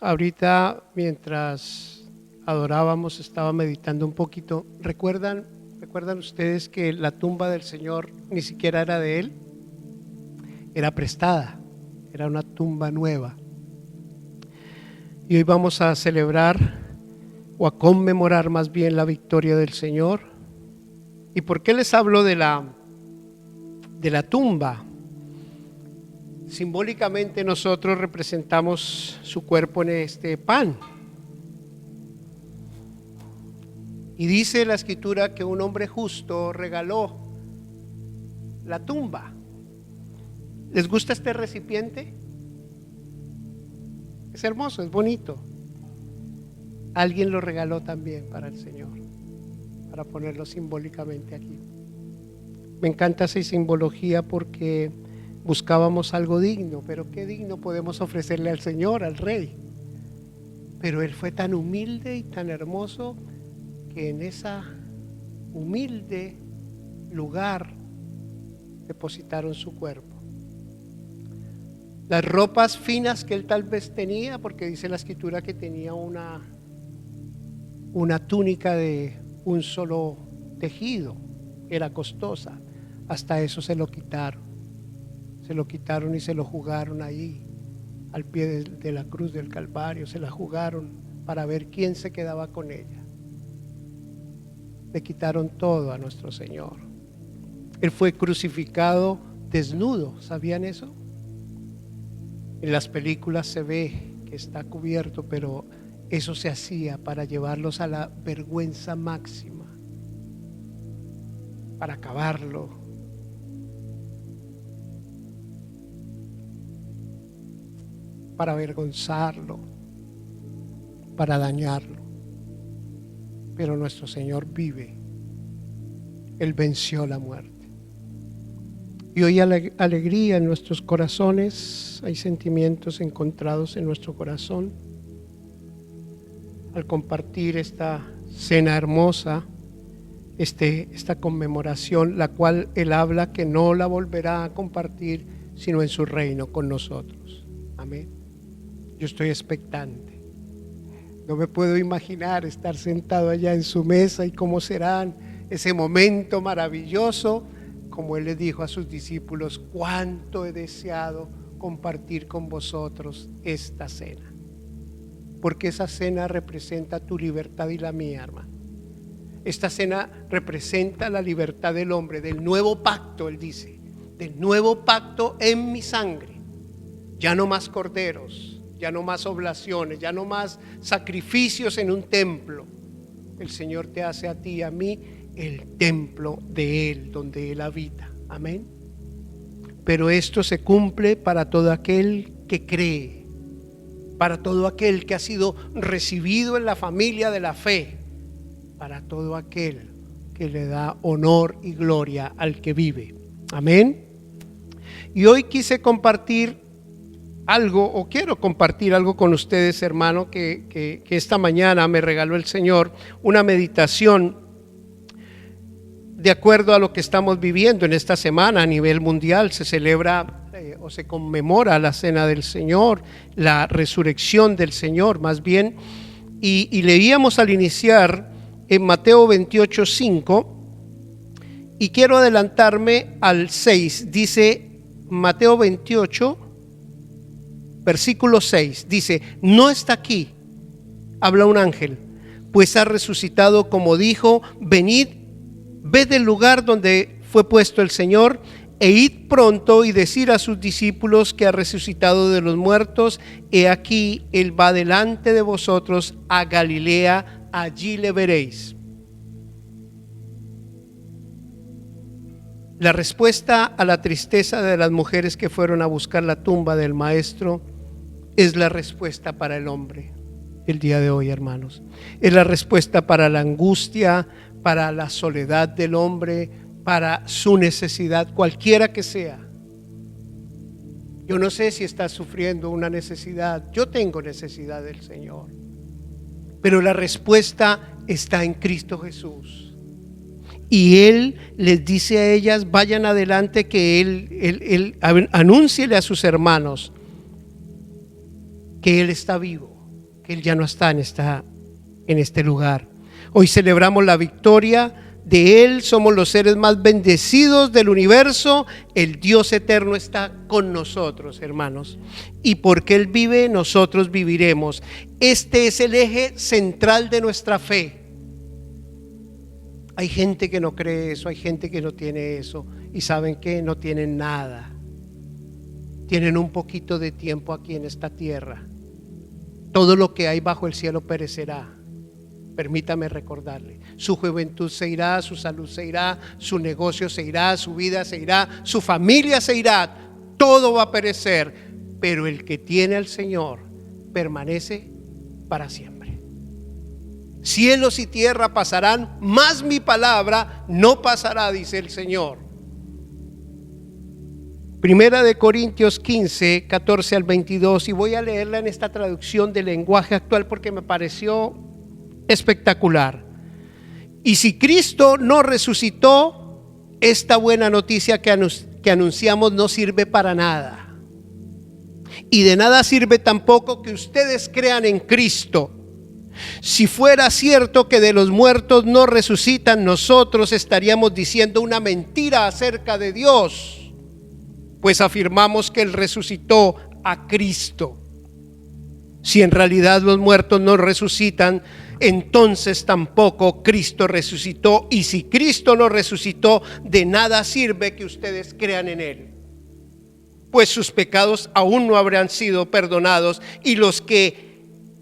ahorita mientras adorábamos estaba meditando un poquito. ¿Recuerdan ustedes que la tumba del Señor ni siquiera era de Él? Era prestada, era una tumba nueva. Y hoy vamos a celebrar o a conmemorar más bien la victoria del Señor. ¿Y por qué les hablo de la tumba? Simbólicamente nosotros representamos su cuerpo en este pan. Y dice la Escritura que un hombre justo regaló la tumba. ¿Les gusta este recipiente? Es hermoso, es bonito. Alguien lo regaló también para el Señor, para ponerlo simbólicamente aquí. Me encanta esa simbología porque buscábamos algo digno, pero qué digno podemos ofrecerle al Señor, al Rey. Pero Él fue tan humilde y tan hermoso que en esa humilde lugar depositaron su cuerpo. Las ropas finas que Él tal vez tenía, porque dice la Escritura que tenía una túnica de un solo tejido, era costosa, hasta eso se lo quitaron y se lo jugaron ahí al pie de la cruz del Calvario, se la jugaron para ver quién se quedaba con ella. Le quitaron todo a nuestro Señor. Él fue crucificado desnudo, ¿sabían eso? En las películas se ve que está cubierto, pero eso se hacía para llevarlos a la vergüenza máxima, para acabarlo. Para avergonzarlo, para dañarlo. Pero nuestro Señor vive. Él venció la muerte. Y hoy hay alegría en nuestros corazones, hay sentimientos encontrados en nuestro corazón al compartir esta cena hermosa, esta conmemoración, la cual Él habla que no la volverá a compartir sino en su reino con nosotros. Amén. Yo estoy expectante. No me puedo imaginar estar sentado allá en su mesa y cómo será ese momento maravilloso, como Él le dijo a sus discípulos: cuánto he deseado compartir con vosotros esta cena, porque esa cena representa tu libertad y la mía, hermano. Esta cena representa la libertad del hombre, del nuevo pacto. Él dice: del nuevo pacto en mi sangre. Ya no más corderos, ya no más oblaciones, ya no más sacrificios en un templo. El Señor te hace a ti y a mí el templo de Él, donde Él habita. Amén. Pero esto se cumple para todo aquel que cree, para todo aquel que ha sido recibido en la familia de la fe, para todo aquel que le da honor y gloria al que vive. Amén. Y hoy quise compartir algo, o quiero compartir algo con ustedes, hermano, que esta mañana me regaló el Señor, una meditación de acuerdo a lo que estamos viviendo en esta semana a nivel mundial. Se celebra o se conmemora la cena del Señor, la resurrección del Señor más bien, y leíamos al iniciar en Mateo 28:5, y quiero adelantarme al 6. Dice Mateo 28, versículo 6, dice: no está aquí, habla un ángel, pues ha resucitado como dijo. Venid, ved el lugar donde fue puesto el Señor, e id pronto y decid a sus discípulos que ha resucitado de los muertos. He aquí, Él va delante de vosotros a Galilea, allí le veréis. La respuesta a la tristeza de las mujeres que fueron a buscar la tumba del Maestro es la respuesta para el hombre el día de hoy, hermanos. Es la respuesta para la angustia, para la soledad del hombre, para su necesidad, cualquiera que sea. Yo no sé si estás sufriendo una necesidad. Yo tengo necesidad del Señor, pero la respuesta está en Cristo Jesús. Y Él les dice a ellas: vayan adelante, que Él anúnciele a sus hermanos que Él está vivo, que Él ya no está en este lugar. Hoy celebramos la victoria de Él, somos los seres más bendecidos del universo. El Dios eterno está con nosotros, hermanos, y porque Él vive, nosotros viviremos. Este es el eje central de nuestra fe. Hay gente que no cree eso, hay gente que no tiene eso, y ¿saben qué? No tienen nada. Tienen un poquito de tiempo aquí en esta tierra. Todo lo que hay bajo el cielo perecerá. Permítame recordarle, su juventud se irá, su salud se irá, su negocio se irá, su vida se irá, su familia se irá, todo va a perecer, pero el que tiene al Señor permanece para siempre. Cielos y tierra pasarán, mas mi palabra no pasará, dice el Señor. Primera de Corintios 15, 14 al 22, y voy a leerla en esta traducción del lenguaje actual porque me pareció espectacular. Y si Cristo no resucitó, esta buena noticia que anunciamos no sirve para nada. Y de nada sirve tampoco que ustedes crean en Cristo. Si fuera cierto que de los muertos no resucitan, nosotros estaríamos diciendo una mentira acerca de Dios, pues afirmamos que Él resucitó a Cristo. Si en realidad los muertos no resucitan, entonces tampoco Cristo resucitó. Y si Cristo no resucitó, de nada sirve que ustedes crean en Él, pues sus pecados aún no habrán sido perdonados, y los que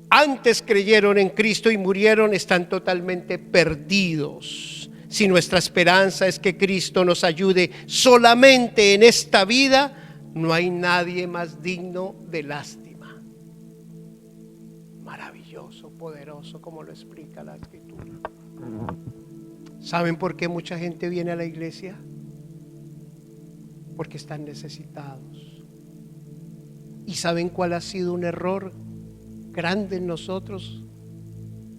antes creyeron en Cristo y murieron están totalmente perdidos. Si nuestra esperanza es que Cristo nos ayude solamente en esta vida, no hay nadie más digno de lástima. Maravilloso, poderoso, como lo explica la Escritura. ¿Saben por qué mucha gente viene a la iglesia? Porque están necesitados. ¿Y saben cuál ha sido un error grande en nosotros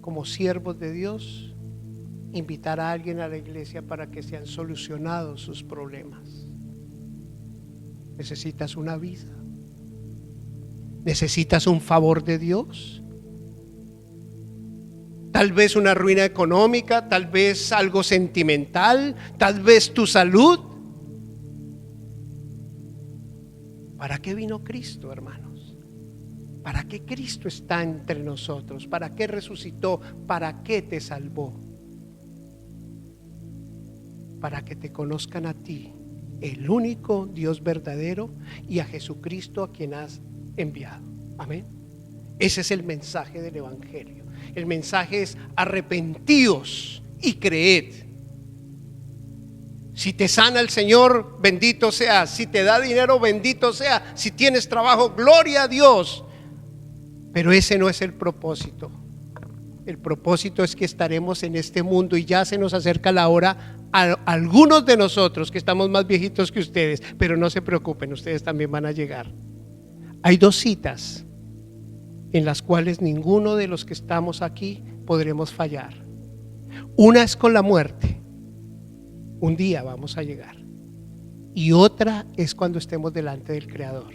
como siervos de Dios? Invitar a alguien a la iglesia para que sean solucionados sus problemas. ¿Necesitas una vida? ¿Necesitas un favor de Dios? Tal vez una ruina económica, tal vez algo sentimental, tal vez tu salud. ¿Para qué vino Cristo, hermanos? ¿Para qué Cristo está entre nosotros? ¿Para qué resucitó? ¿Para qué te salvó? Para que te conozcan a ti, el único Dios verdadero, y a Jesucristo a quien has enviado. Amén. Ese es el mensaje del Evangelio. El mensaje es: arrepentíos y creed. Si te sana el Señor, bendito sea. Si te da dinero, bendito sea. Si tienes trabajo, gloria a Dios. Pero ese no es el propósito. El propósito es que estaremos en este mundo, y ya se nos acerca la hora a algunos de nosotros que estamos más viejitos que ustedes, pero no se preocupen, ustedes también van a llegar. Hay dos citas en las cuales ninguno de los que estamos aquí podremos fallar. Una es con la muerte, un día vamos a llegar, y otra es cuando estemos delante del Creador.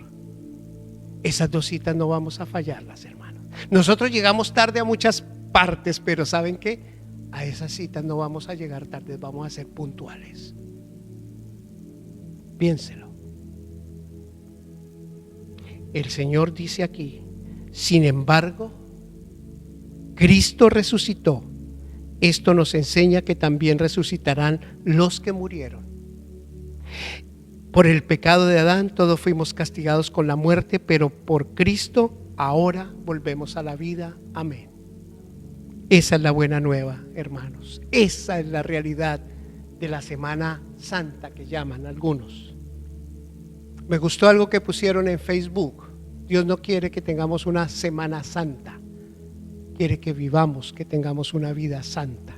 Esas dos citas no vamos a fallarlas, hermanos. Nosotros llegamos tarde a muchas partes, pero ¿saben qué? A esas citas no vamos a llegar tarde, vamos a ser puntuales. Piénselo. El Señor dice aquí: sin embargo, Cristo resucitó. Esto nos enseña que también resucitarán los que murieron. Por el pecado de Adán todos fuimos castigados con la muerte, pero por Cristo ahora volvemos a la vida. Amén. Esa es la buena nueva, hermanos. Esa es la realidad de la Semana Santa que llaman algunos. Me gustó algo que pusieron en Facebook. Dios no quiere que tengamos una Semana Santa, quiere que vivamos, que tengamos una vida santa.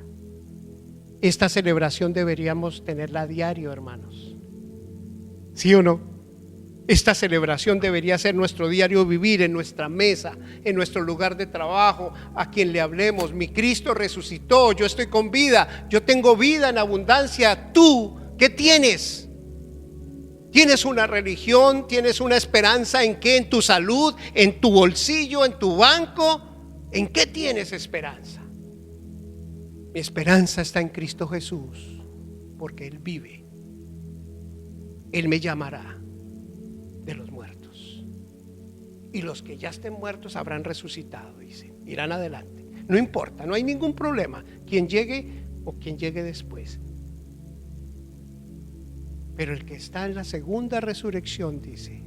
Esta celebración deberíamos tenerla a diario, hermanos. ¿Sí o no? Esta celebración debería ser nuestro diario vivir, en nuestra mesa, en nuestro lugar de trabajo, a quien le hablemos. Mi Cristo resucitó, yo estoy con vida, yo tengo vida en abundancia. ¿Tú qué tienes? ¿Tienes una religión? ¿Tienes una esperanza en qué? ¿En tu salud? ¿En tu bolsillo? ¿En tu banco? ¿En qué tienes esperanza? Mi esperanza está en Cristo Jesús, porque Él vive. Él me llamará de los muertos. Y los que ya estén muertos habrán resucitado, dice. Irán adelante. No importa, no hay ningún problema. Quien llegue o quien llegue después. Pero el que está en la segunda resurrección, dice,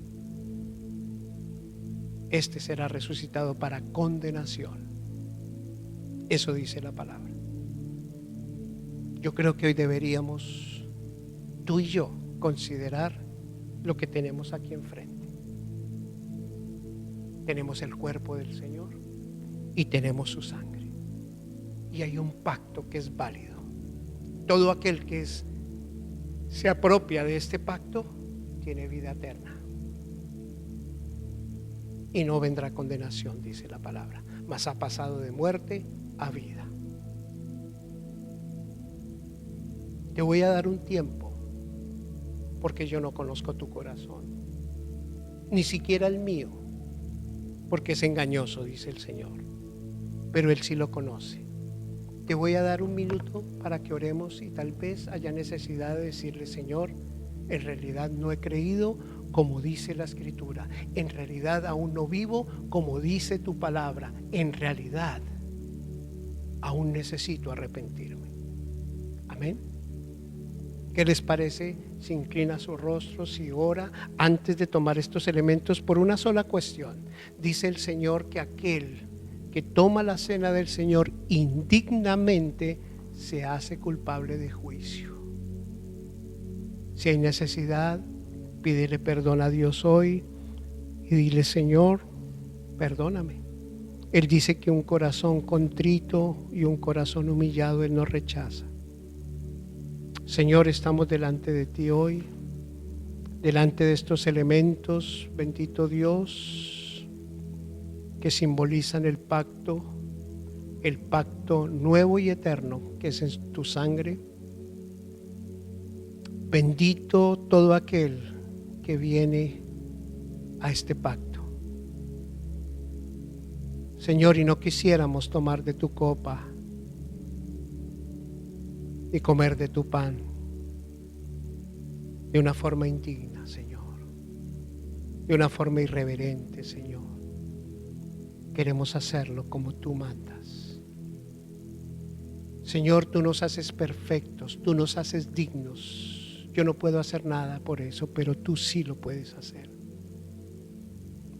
este será resucitado para condenación. Eso dice la palabra. Yo creo que hoy deberíamos, tú y yo, considerar lo que tenemos aquí enfrente. Tenemos el cuerpo del Señor y tenemos su sangre. Y hay un pacto que es válido. Todo aquel que se apropia de este pacto tiene vida eterna. Y no vendrá condenación, dice la palabra, mas ha pasado de muerte a vida. Te voy a dar un tiempo, porque yo no conozco tu corazón, ni siquiera el mío, porque es engañoso, dice el Señor, pero Él sí lo conoce. Te voy a dar un minuto para que oremos y tal vez haya necesidad de decirle: Señor, en realidad no he creído como dice la Escritura, en realidad aún no vivo como dice tu palabra, en realidad aún necesito arrepentirme. Amén. ¿Qué les parece si inclina su rostro, si ora antes de tomar estos elementos por una sola cuestión? Dice el Señor que aquel que toma la cena del Señor indignamente se hace culpable de juicio. Si hay necesidad, pídele perdón a Dios hoy y dile: Señor, perdóname. Él dice que un corazón contrito y un corazón humillado Él no rechaza. Señor, estamos delante de ti hoy, delante de estos elementos, bendito Dios, que simbolizan el pacto nuevo y eterno que es en tu sangre. Bendito todo aquel que viene a este pacto. Señor, y no quisiéramos tomar de tu copa y comer de tu pan de una forma indigna, Señor, de una forma irreverente, Señor. Queremos hacerlo como tú mandas. Señor, tú nos haces perfectos, tú nos haces dignos. Yo no puedo hacer nada por eso, pero tú sí lo puedes hacer.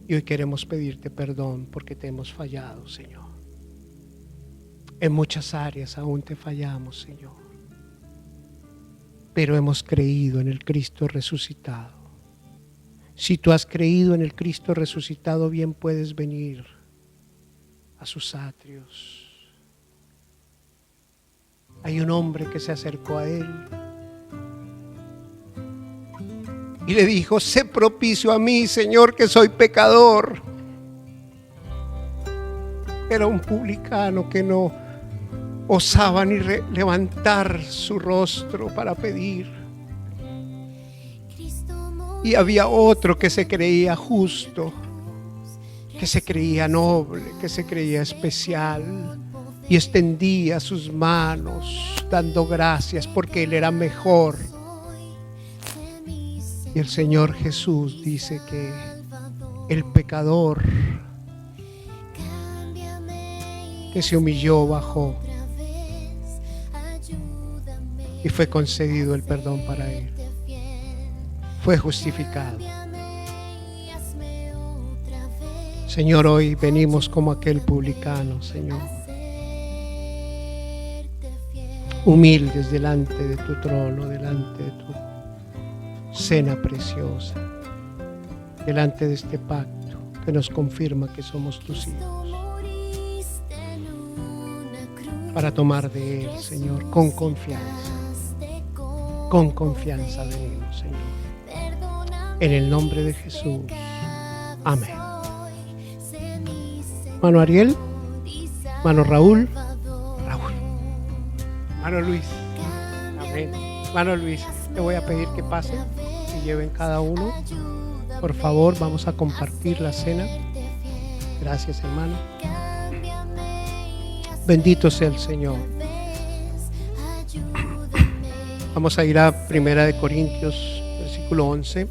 Y hoy queremos pedirte perdón porque te hemos fallado, Señor. En muchas áreas aún te fallamos, Señor. Pero hemos creído en el Cristo resucitado. Si tú has creído en el Cristo resucitado, bien puedes venir a sus atrios. Hay un hombre que se acercó a él y le dijo: sé propicio a mí, Señor, que soy pecador. Era un publicano que no osaba ni levantar su rostro para pedir. Y había otro que se creía justo, que se creía noble, que se creía especial, y extendía sus manos dando gracias porque él era mejor. Y el Señor Jesús dice que el pecador que se humilló bajó y fue concedido el perdón para él. Fue justificado. Señor, hoy venimos como aquel publicano, Señor, humildes delante de tu trono, delante de tu cena preciosa, delante de este pacto que nos confirma que somos tus hijos, para tomar de él, Señor, con confianza venimos, Señor, en el nombre de Jesús, amén. Mano Ariel, mano Raúl, mano Luis, amén. Mano Luis, te voy a pedir que pasen y lleven cada uno. Por favor, vamos a compartir la cena. Gracias, hermano. Bendito sea el Señor. Vamos a ir a 1 Corintios, versículo 11.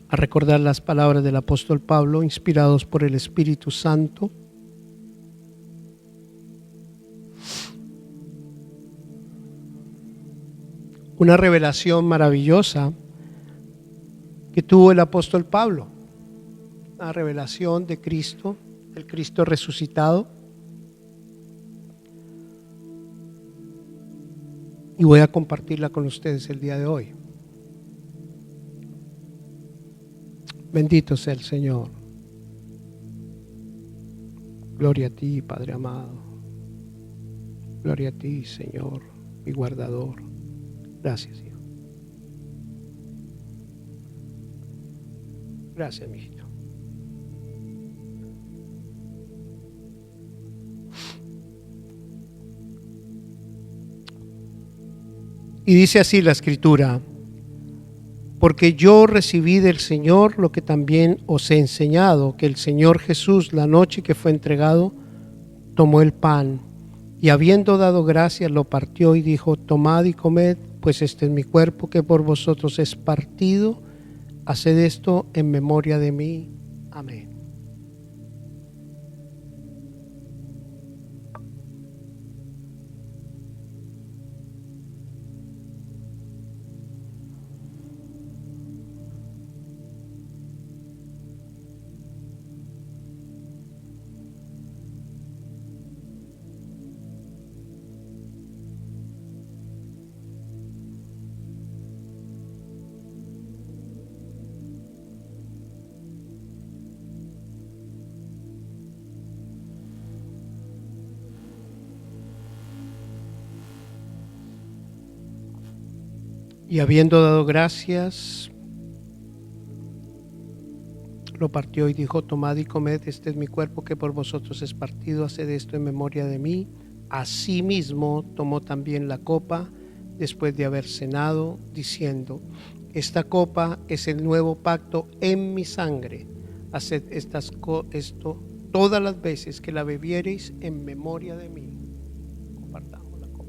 A recordar las palabras del apóstol Pablo, inspirados por el Espíritu Santo. Una revelación maravillosa que tuvo el apóstol Pablo. Una revelación de Cristo, el Cristo resucitado. Y voy a compartirla con ustedes el día de hoy. Bendito sea el Señor. Gloria a ti, Padre amado. Gloria a ti, Señor, mi guardador. Gracias, Hijo. Gracias, mijito. Y dice así la Escritura: porque yo recibí del Señor lo que también os he enseñado, que el Señor Jesús, la noche que fue entregado, tomó el pan, y habiendo dado gracias, lo partió y dijo: tomad y comed, pues este es mi cuerpo que por vosotros es partido. Haced esto en memoria de mí. Amén. Y habiendo dado gracias, lo partió y dijo: tomad y comed, este es mi cuerpo que por vosotros es partido, haced esto en memoria de mí. Asimismo tomó también la copa después de haber cenado, diciendo: esta copa es el nuevo pacto en mi sangre. Haced esto todas las veces que la bebiereis en memoria de mí. Compartamos la copa.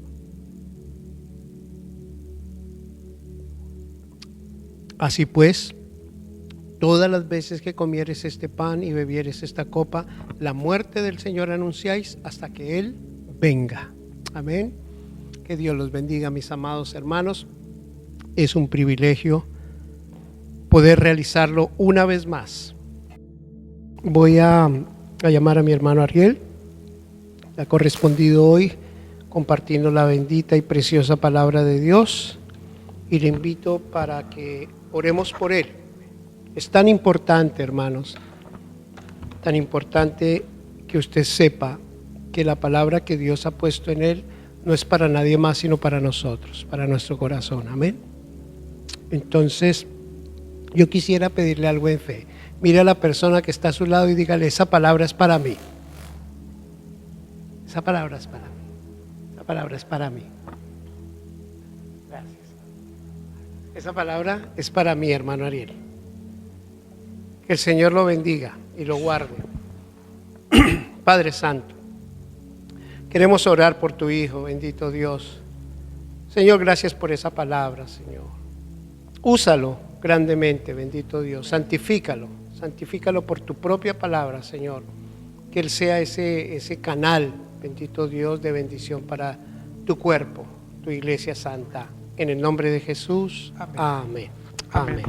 Así pues, todas las veces que comieres este pan y bebieres esta copa, la muerte del Señor anunciáis hasta que Él venga. Amén. Que Dios los bendiga, mis amados hermanos. Es un privilegio poder realizarlo una vez más. Voy a llamar a mi hermano Ariel. Le ha correspondido hoy compartiendo la bendita y preciosa palabra de Dios. Y le invito para que oremos por él. Es tan importante, hermanos, tan importante que usted sepa que la palabra que Dios ha puesto en él no es para nadie más, sino para nosotros, para nuestro corazón. Amén. Entonces, yo quisiera pedirle algo en fe. Mire a la persona que está a su lado y dígale: esa palabra es para mí. Esa palabra es para mí. Esa palabra es para mí. Gracias. Esa palabra es para mí, hermano Ariel. Que el Señor lo bendiga y lo guarde. Padre Santo, queremos orar por tu Hijo, bendito Dios. Señor, gracias por esa palabra, Señor. Úsalo grandemente, bendito Dios. Santifícalo por tu propia palabra, Señor. Que Él sea ese canal, bendito Dios, de bendición para tu cuerpo, tu iglesia santa. En el nombre de Jesús. Amén. Amén.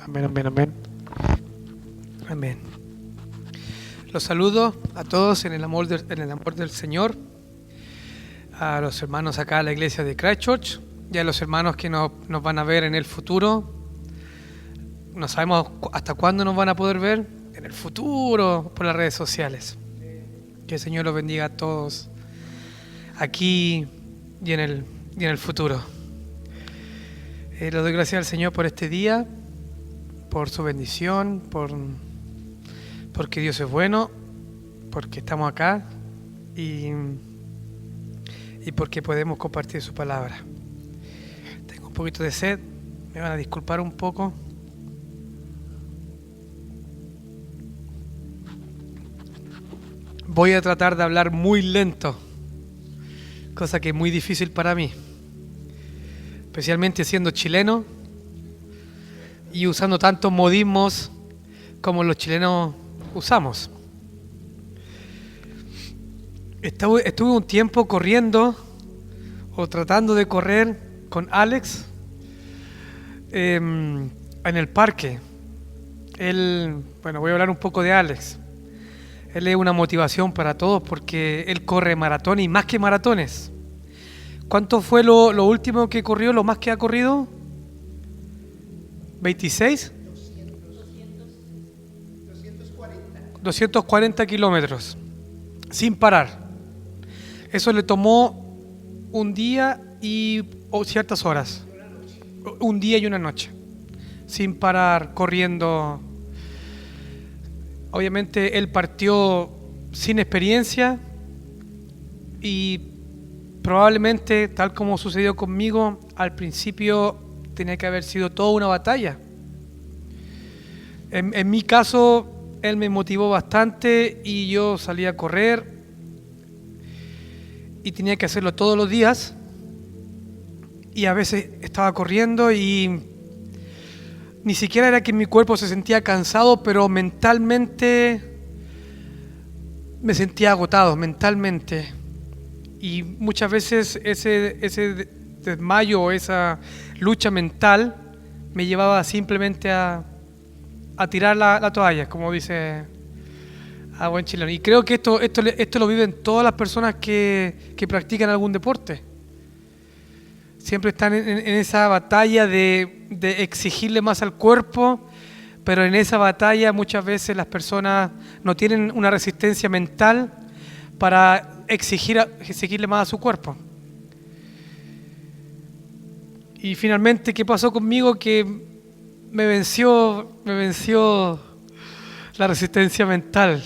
Amén, amén, amén. Amén. Los saludo a todos en el amor del Señor, a los hermanos acá a la iglesia de Christchurch y a los hermanos que nos van a ver en el futuro. No sabemos hasta cuándo nos van a poder ver, en el futuro, por las redes sociales. Que el Señor los bendiga a todos aquí y en el futuro. Le doy gracias al Señor por este día, por su bendición, porque Dios es bueno, porque estamos acá y porque podemos compartir su palabra. Tengo un poquito de sed, Me van a disculpar un poco. Voy a tratar de hablar muy lento, cosa que es muy difícil para mí, especialmente siendo chileno y usando tantos modismos como los chilenos usamos. Estuve un tiempo corriendo o tratando de correr con Alex en el parque. Voy a hablar un poco de Alex. Él es una motivación para todos porque él corre maratones y más que maratones. ¿Cuánto fue lo último que corrió, lo más que ha corrido? ¿26? 240 kilómetros, sin parar. Eso le tomó un día o ciertas horas. Un día y una noche, sin parar, corriendo. Obviamente él partió sin experiencia y probablemente, tal como sucedió conmigo, al principio tenía que haber sido toda una batalla. En mi caso, él me motivó bastante y yo salí a correr y tenía que hacerlo todos los días. Y a veces estaba corriendo y ni siquiera era que mi cuerpo se sentía cansado, pero mentalmente me sentía agotado, mentalmente. Y muchas veces ese desmayo o esa lucha mental me llevaba simplemente a tirar la toalla, como dice a buen chileno. Y creo que esto lo viven todas las personas que practican algún deporte. Siempre están en esa batalla de exigirle más al cuerpo, pero en esa batalla muchas veces las personas no tienen una resistencia mental para exigirle más a su cuerpo. Y finalmente, ¿qué pasó conmigo? Que me venció la resistencia mental.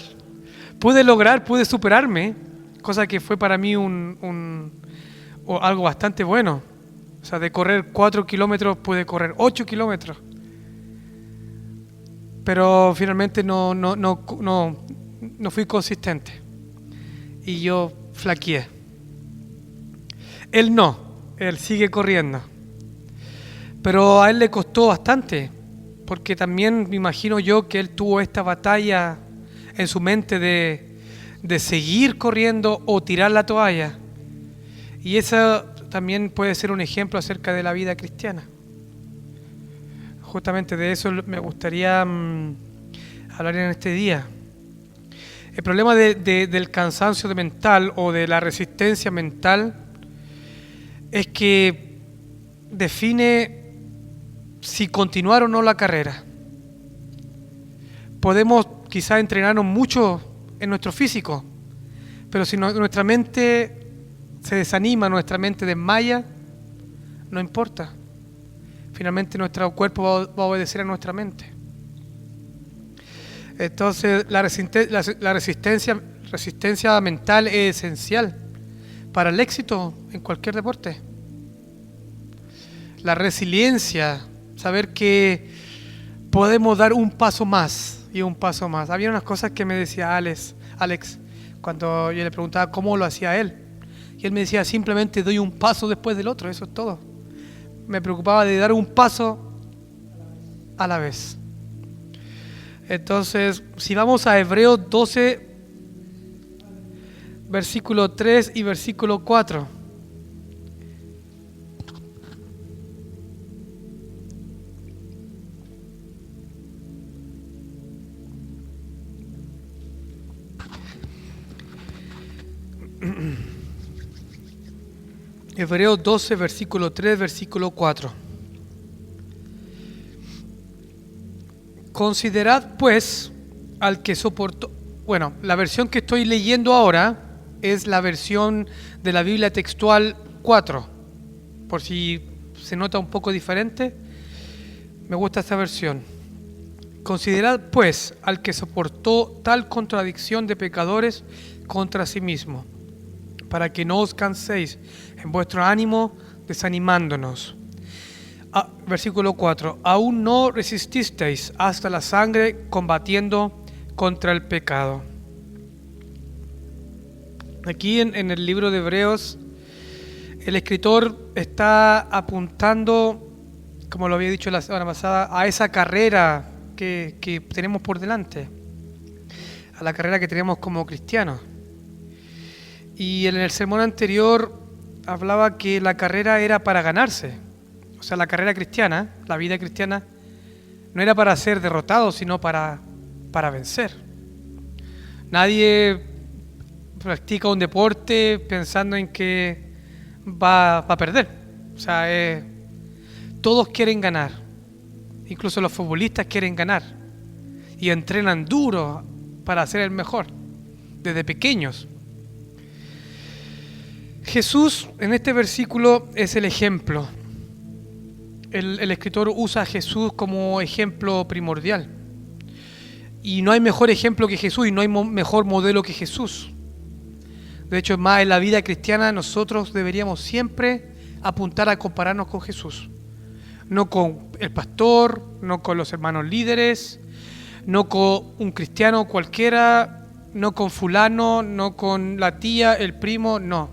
Pude superarme, cosa que fue para mí algo bastante bueno. O sea, de correr 4 kilómetros pude correr 8 kilómetros. Pero finalmente no fui consistente. Y yo flaqueé. Él sigue corriendo. Pero a él le costó bastante. Porque también me imagino yo que él tuvo esta batalla en su mente de seguir corriendo o tirar la toalla. Y esa también puede ser un ejemplo acerca de la vida cristiana. Justamente de eso me gustaría hablar en este día. El problema del cansancio mental o de la resistencia mental es que define si continuar o no la carrera. Podemos quizás entrenarnos mucho en nuestro físico, pero si nuestra mente se desanima, nuestra mente desmaya, no importa. Finalmente nuestro cuerpo va a obedecer a nuestra mente. Entonces la resistencia mental es esencial para el éxito en cualquier deporte. La resiliencia, saber que podemos dar un paso más y un paso más. Había unas cosas que me decía Alex cuando yo le preguntaba cómo lo hacía él. Y él me decía, simplemente doy un paso después del otro, eso es todo. Me preocupaba de dar un paso a la vez. Entonces, si vamos a Hebreos 12, versículo 3 y versículo 4. Hebreos 12, versículo 3, versículo 4. Considerad pues al que soportó. Bueno, la versión que estoy leyendo ahora es la versión de la Biblia textual 4. Por si se nota un poco diferente, me gusta esta versión. Considerad pues al que soportó tal contradicción de pecadores contra sí mismo, para que no os canséis en vuestro ánimo desanimándonos. Versículo 4. Aún no resististeis hasta la sangre combatiendo contra el pecado. Aquí en el libro de Hebreos, el escritor está apuntando, como lo había dicho la semana pasada, a esa carrera que tenemos por delante, a la carrera que tenemos como cristianos. Y en el sermón anterior hablaba que la carrera era para ganarse. O sea, la carrera cristiana, la vida cristiana, no era para ser derrotado, sino para vencer. Nadie practica un deporte pensando en que va a perder. O sea, todos quieren ganar. Incluso los futbolistas quieren ganar. Y entrenan duro para ser el mejor, desde pequeños. Jesús, en este versículo, es el ejemplo. El escritor usa a Jesús como ejemplo primordial. Y no hay mejor ejemplo que Jesús y no hay mejor modelo que Jesús. De hecho, más en la vida cristiana nosotros deberíamos siempre apuntar a compararnos con Jesús. No con el pastor, no con los hermanos líderes, no con un cristiano cualquiera, no con fulano, no con la tía, el primo, no.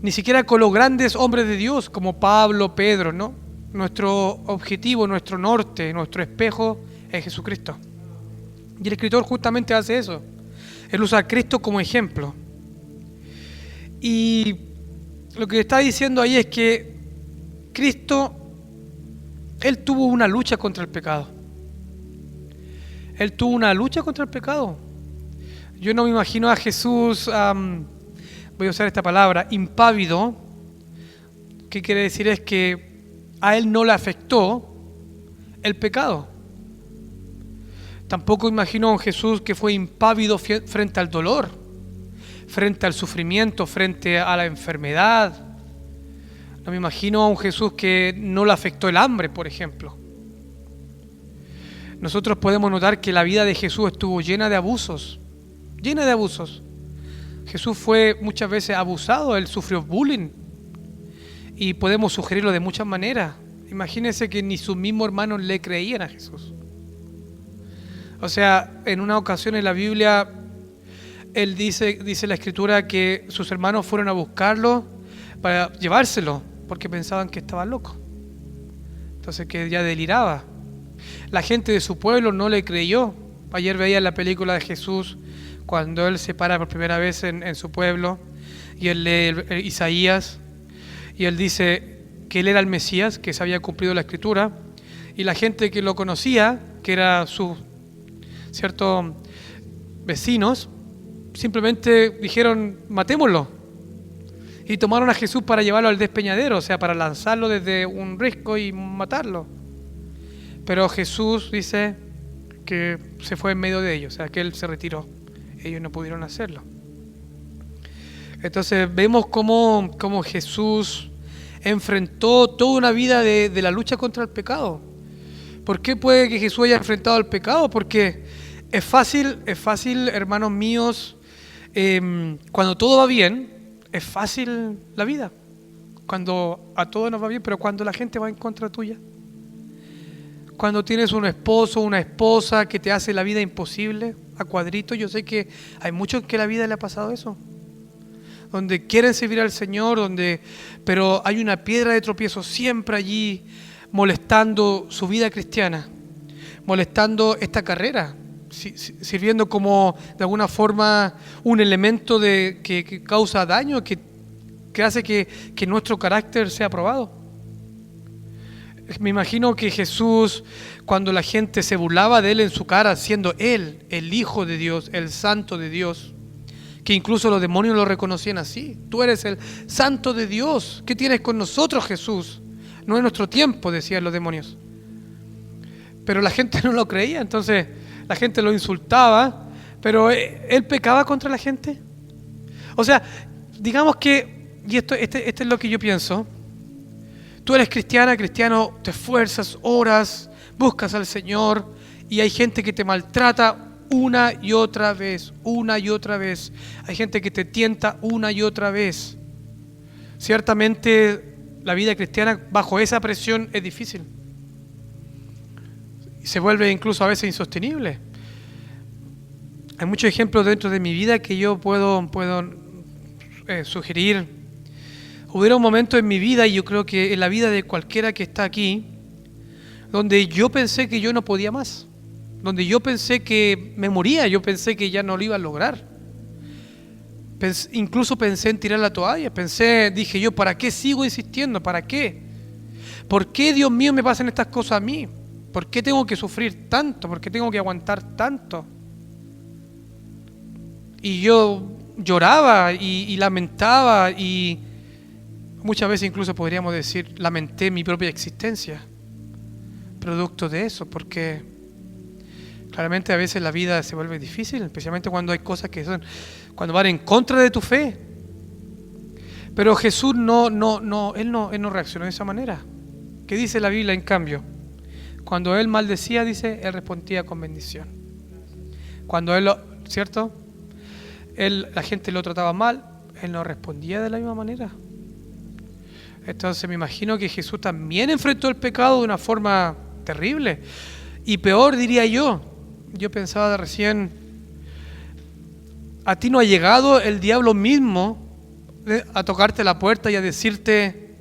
Ni siquiera con los grandes hombres de Dios como Pablo, Pedro, ¿no? Nuestro objetivo, nuestro norte, nuestro espejo es Jesucristo. Y el escritor justamente hace eso. Él usa a Cristo como ejemplo. Y lo que está diciendo ahí es que Cristo, Él tuvo una lucha contra el pecado. Él tuvo una lucha contra el pecado. Yo no me imagino a Jesús, voy a usar esta palabra, impávido. ¿Qué quiere decir? Es que a Él no le afectó el pecado. Tampoco imagino a un Jesús que fue impávido frente al dolor, frente al sufrimiento, frente a la enfermedad. No me imagino a un Jesús que no le afectó el hambre, por ejemplo. Nosotros podemos notar que la vida de Jesús estuvo llena de abusos, llena de abusos. Jesús fue muchas veces abusado, Él sufrió bullying y podemos sugerirlo de muchas maneras. Imagínense que ni sus mismos hermanos le creían a Jesús. O sea, en una ocasión en la Biblia, Él dice la Escritura que sus hermanos fueron a buscarlo para llevárselo porque pensaban que estaba loco. Entonces que ya deliraba. La gente de su pueblo no le creyó. Ayer veía la película de Jesús cuando Él se para por primera vez en su pueblo y Él lee Isaías y Él dice que Él era el Mesías, que se había cumplido la Escritura, y la gente que lo conocía, que era sus ciertos vecinos, simplemente dijeron matémoslo y tomaron a Jesús para llevarlo al despeñadero, o sea, para lanzarlo desde un risco y matarlo. Pero Jesús dice que se fue en medio de ellos, o sea, que Él se retiró. Ellos no pudieron hacerlo. Entonces vemos cómo Jesús enfrentó toda una vida de la lucha contra el pecado. ¿Por qué puede que Jesús haya enfrentado el pecado? Porque es fácil, hermanos míos, cuando todo va bien, es fácil la vida. Cuando a todos nos va bien, pero cuando la gente va en contra tuya. Cuando tienes un esposo, una esposa que te hace la vida imposible, a cuadritos. Yo sé que hay muchos que la vida le ha pasado eso. Donde quieren servir al Señor, pero hay una piedra de tropiezo siempre allí molestando su vida cristiana, molestando esta carrera, sirviendo como de alguna forma un elemento que causa daño, que hace que nuestro carácter sea probado. Me imagino que Jesús, cuando la gente se burlaba de Él en su cara, siendo Él el Hijo de Dios, el Santo de Dios, que incluso los demonios lo reconocían así. Tú eres el Santo de Dios. ¿Qué tienes con nosotros, Jesús? No es nuestro tiempo, decían los demonios. Pero la gente no lo creía, entonces la gente lo insultaba, pero Él pecaba contra la gente. O sea, digamos que, y esto es lo que yo pienso, tú eres cristiano, te esfuerzas, oras, buscas al Señor y hay gente que te maltrata una y otra vez. Hay gente que te tienta una y otra vez. Ciertamente la vida cristiana bajo esa presión es difícil. Y se vuelve incluso a veces insostenible. Hay muchos ejemplos dentro de mi vida que yo puedo sugerir. Hubo un momento en mi vida, y yo creo que en la vida de cualquiera que está aquí, donde yo pensé que yo no podía más, donde yo pensé que me moría, yo pensé que ya no lo iba a lograr. Incluso pensé en tirar la toalla, dije yo, ¿para qué sigo insistiendo? ¿Para qué? ¿Por qué, Dios mío, me pasan estas cosas a mí? ¿Por qué tengo que sufrir tanto? ¿Por qué tengo que aguantar tanto? Y yo lloraba y lamentaba, y muchas veces incluso podríamos decir, lamenté mi propia existencia, producto de eso, porque claramente a veces la vida se vuelve difícil, especialmente cuando hay cosas cuando van en contra de tu fe. Pero Jesús él no reaccionó de esa manera. ¿Qué dice la Biblia en cambio? Cuando él maldecía, dice, él respondía con bendición. Cuando ¿cierto? La gente lo trataba mal, él no respondía de la misma manera. Entonces me imagino que Jesús también enfrentó el pecado de una forma terrible. Y peor, diría yo pensaba recién, ¿a ti no ha llegado el diablo mismo a tocarte la puerta y a decirte,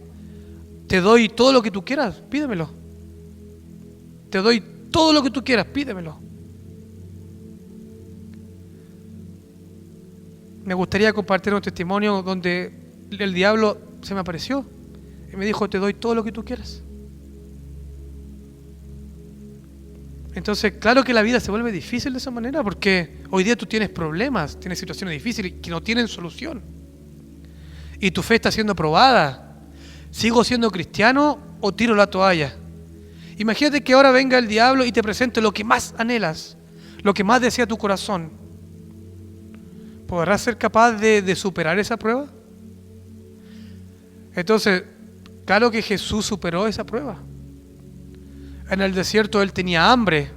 te doy todo lo que tú quieras, pídemelo? Te doy todo lo que tú quieras, pídemelo. Me gustaría compartir un testimonio donde el diablo se me apareció y me dijo, te doy todo lo que tú quieras. Entonces, claro que la vida se vuelve difícil de esa manera, porque hoy día tú tienes problemas, tienes situaciones difíciles que no tienen solución. Y tu fe está siendo probada. ¿Sigo siendo cristiano o tiro la toalla? Imagínate que ahora venga el diablo y te presente lo que más anhelas, lo que más desea tu corazón. ¿Podrás ser capaz de superar esa prueba? Entonces, claro que Jesús superó esa prueba. En el desierto él tenía hambre.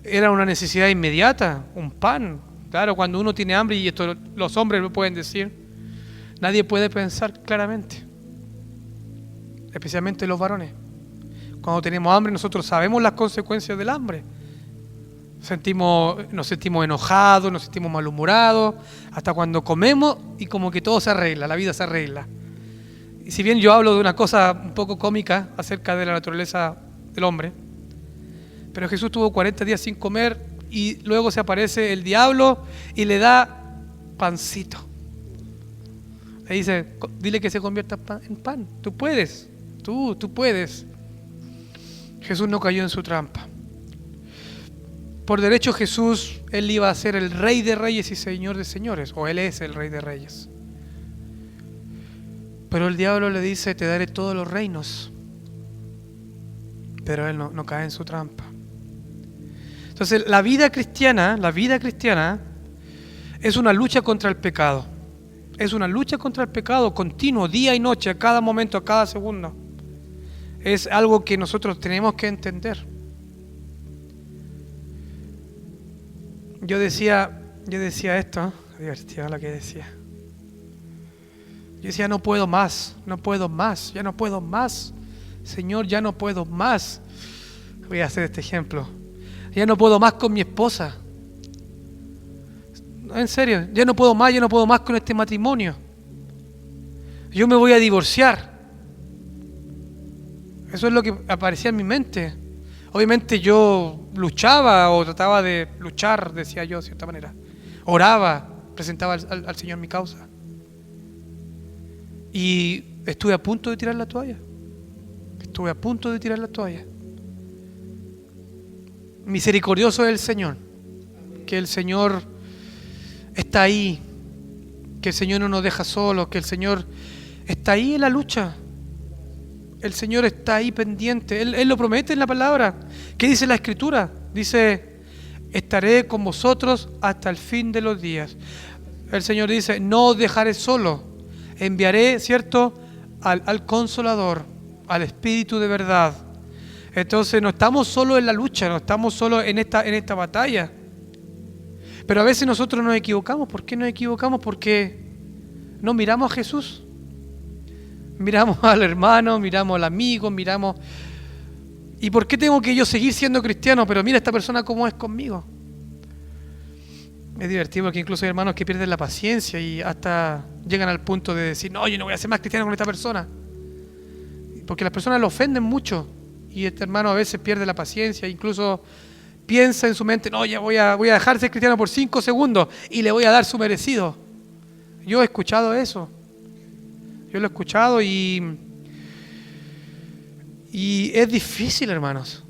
Era una necesidad inmediata, un pan. Claro, cuando uno tiene hambre, y esto los hombres lo pueden decir, nadie puede pensar claramente. Especialmente los varones. Cuando tenemos hambre, nosotros sabemos las consecuencias del hambre. Nos sentimos enojados, nos sentimos malhumorados, hasta cuando comemos y como que todo se arregla, la vida se arregla. Y si bien yo hablo de una cosa un poco cómica acerca de la naturaleza del hombre, pero Jesús tuvo 40 días sin comer y luego se aparece el diablo y le da pancito. Le dice, dile que se convierta en pan, tú puedes, tú puedes. Jesús no cayó en su trampa. Por derecho Jesús, él iba a ser el Rey de Reyes y Señor de Señores, o él es el Rey de Reyes. Pero el diablo le dice, te daré todos los reinos. Pero él no cae en su trampa. Entonces la vida cristiana es una lucha contra el pecado. Es una lucha contra el pecado continuo, día y noche, a cada momento, a cada segundo. Es algo que nosotros tenemos que entender. Yo decía esto, divertido lo que decía. Yo decía, no puedo más, ya no puedo más. Señor, ya no puedo más. Voy a hacer este ejemplo. Ya no puedo más con mi esposa. No, en serio, ya no puedo más con este matrimonio. Yo me voy a divorciar. Eso es lo que aparecía en mi mente. Obviamente yo luchaba o trataba de luchar, decía yo de cierta manera. Oraba, presentaba al Señor mi causa. Y estuve a punto de tirar la toalla. Misericordioso es el Señor. Que el Señor está ahí. Que el Señor no nos deja solos. Que el Señor está ahí en la lucha. El Señor está ahí pendiente. Él lo promete en la palabra. ¿Qué dice la Escritura? Dice, estaré con vosotros hasta el fin de los días. El Señor dice, no os dejaré solo. Enviaré, ¿cierto?, al Consolador, al Espíritu de verdad. Entonces no estamos solo en la lucha, no estamos solo en esta batalla. Pero a veces nosotros nos equivocamos. ¿Por qué nos equivocamos? Porque no miramos a Jesús. Miramos al hermano, miramos al amigo, miramos... ¿Y por qué tengo que yo seguir siendo cristiano? Pero mira esta persona cómo es conmigo. Es divertido porque incluso hay hermanos que pierden la paciencia y hasta llegan al punto de decir, no, yo no voy a ser más cristiano con esta persona. Porque las personas lo ofenden mucho y este hermano a veces pierde la paciencia, incluso piensa en su mente, no, ya voy a dejar de ser cristiano por 5 segundos y le voy a dar su merecido. Yo he escuchado eso. Yo lo he escuchado y es difícil, hermanos.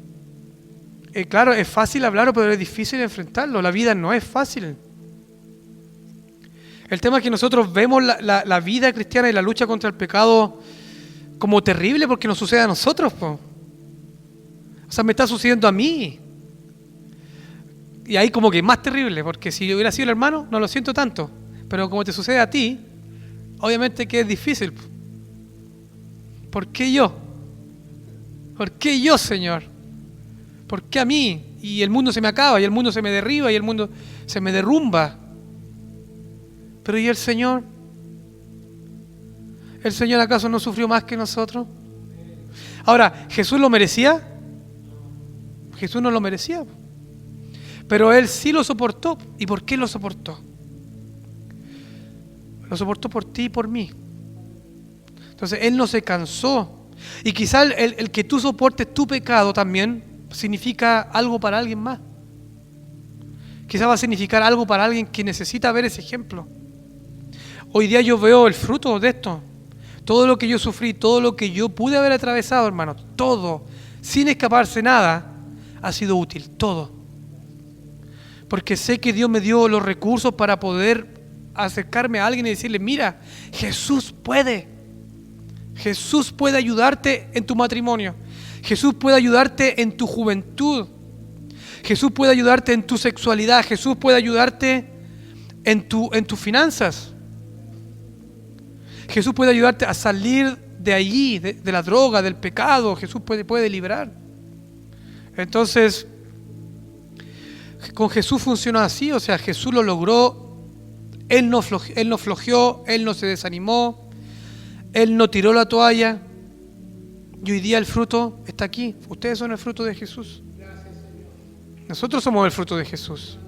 Claro, es fácil hablarlo, pero es difícil enfrentarlo. La vida no es fácil. El tema es que nosotros vemos la vida cristiana y la lucha contra el pecado como terrible porque nos sucede a nosotros, po. O sea, me está sucediendo a mí. Y ahí como que más terrible, porque si hubiera sido el hermano, no lo siento tanto. Pero como te sucede a ti, obviamente que es difícil. ¿Por qué yo? ¿Por qué yo, Señor? ¿Por qué a mí? Y el mundo se me acaba, y el mundo se me derriba, y el mundo se me derrumba. Pero ¿y el Señor? ¿El Señor acaso no sufrió más que nosotros? Ahora, ¿Jesús lo merecía? Jesús no lo merecía. Pero Él sí lo soportó. ¿Y por qué lo soportó? Lo soportó por ti y por mí. Entonces Él no se cansó. Y quizá el que tú soportes tu pecado también significa algo para alguien más. Quizá va a significar algo para alguien que necesita ver ese ejemplo. Hoy día yo veo el fruto de esto. Todo lo que yo sufrí, todo lo que yo pude haber atravesado, hermano, todo, sin escaparse nada, ha sido útil, todo. Porque sé que Dios me dio los recursos para poder acercarme a alguien y decirle, mira, Jesús puede. Jesús puede ayudarte en tu matrimonio. Jesús puede ayudarte en tu juventud. Jesús puede ayudarte en tu sexualidad. Jesús puede ayudarte en tus finanzas. Jesús puede ayudarte a salir de allí, de la droga, del pecado. Jesús puede librar. Entonces, con Jesús funciona así. O sea, Jesús lo logró. Él no flojeó, Él no se desanimó. Él no tiró la toalla. Y hoy día el fruto está aquí. Ustedes son el fruto de Jesús. Nosotros somos el fruto de Jesús.